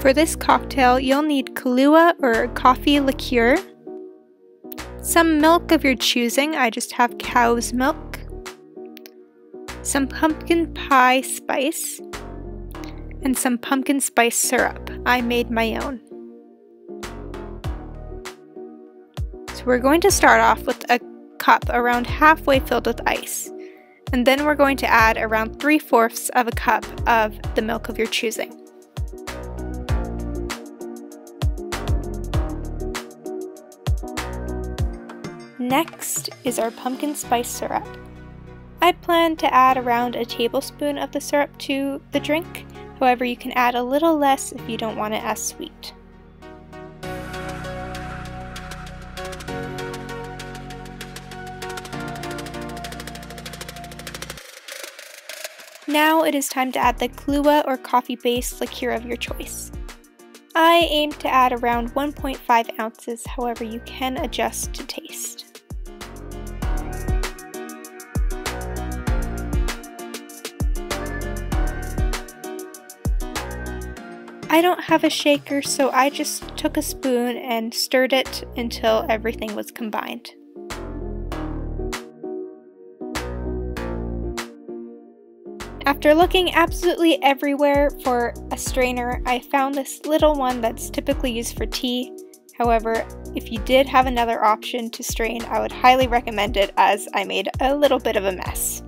For this cocktail, you'll need Kahlua or coffee liqueur, some milk of your choosing, I just have cow's milk, some pumpkin pie spice, and some pumpkin spice syrup. I made my own. So we're going to start off with a cup around halfway filled with ice, and then we're going to add around 3/4 of a cup of the milk of your choosing. Next is our pumpkin spice syrup. I plan to add around a tablespoon of the syrup to the drink, however you can add a little less if you don't want it as sweet. Now it is time to add the Kahlua or coffee-based liqueur of your choice. I aim to add around 1.5 ounces, however you can adjust to taste. I don't have a shaker, so I just took a spoon and stirred it until everything was combined. After looking absolutely everywhere for a strainer, I found this little one that's typically used for tea. However, if you did have another option to strain, I would highly recommend it, as I made a little bit of a mess.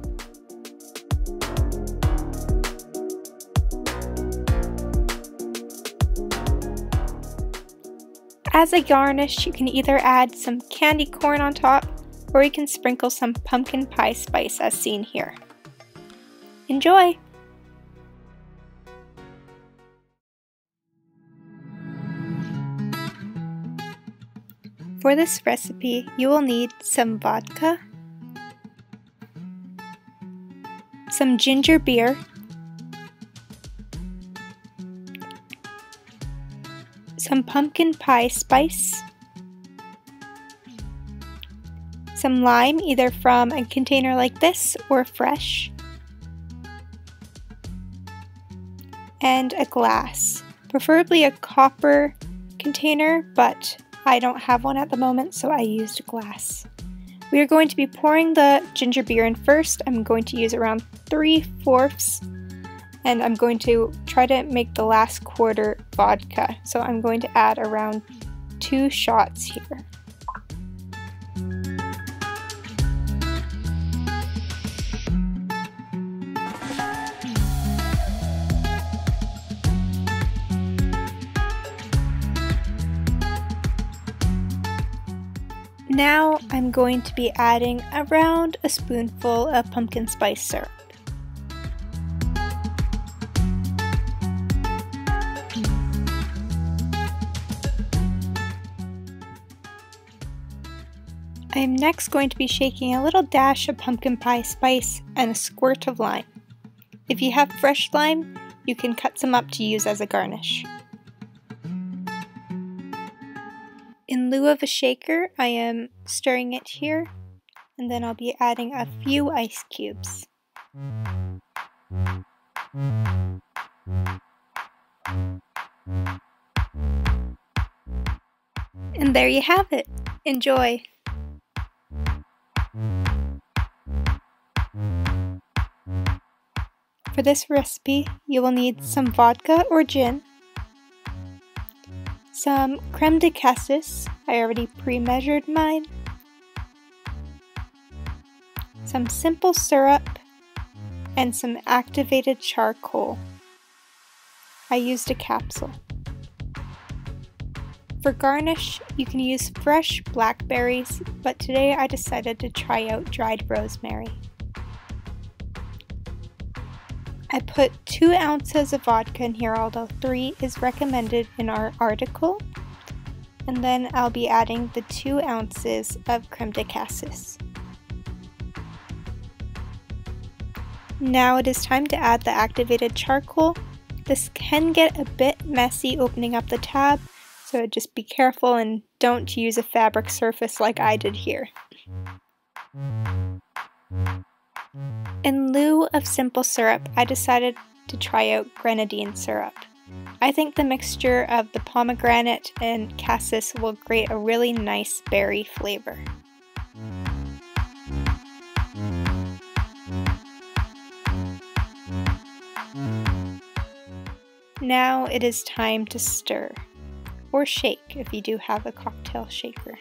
As a garnish, you can either add some candy corn on top, or you can sprinkle some pumpkin pie spice as seen here. Enjoy! For this recipe, you will need some vodka, some ginger beer, some pumpkin pie spice, some lime either from a container like this or fresh, and a glass, preferably a copper container, but I don't have one at the moment, so I used a glass. We are going to be pouring the ginger beer in first. I'm going to use around 3/4, and I'm going to try to make the last quarter vodka. So I'm going to add around 2 shots here. Now I'm going to be adding around a spoonful of pumpkin spice syrup. I am next going to be shaking a little dash of pumpkin pie spice and a squirt of lime. If you have fresh lime, you can cut some up to use as a garnish. In lieu of a shaker, I am stirring it here, and then I'll be adding a few ice cubes. And there you have it. Enjoy! For this recipe, you will need some vodka or gin, some creme de cassis, I already pre-measured mine, some simple syrup, and some activated charcoal. I used a capsule. For garnish, you can use fresh blackberries, but today I decided to try out dried rosemary. I put 2 ounces of vodka in here, although 3 is recommended in our article. And then I'll be adding the 2 ounces of creme de cassis. Now it is time to add the activated charcoal. This can get a bit messy opening up the tab, so just be careful and don't use a fabric surface like I did here. In lieu of simple syrup, I decided to try out grenadine syrup. I think the mixture of the pomegranate and cassis will create a really nice berry flavor. Now it is time to stir, or shake if you do have a cocktail shaker.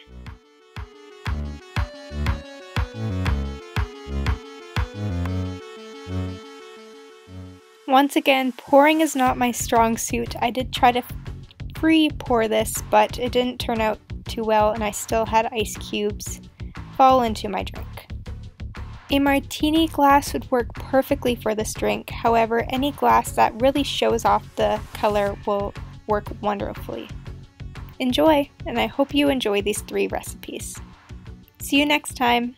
Once again, pouring is not my strong suit. I did try to pre-pour this, but it didn't turn out too well and I still had ice cubes fall into my drink. A martini glass would work perfectly for this drink. However, any glass that really shows off the color will work wonderfully. Enjoy, and I hope you enjoy these 3 recipes. See you next time!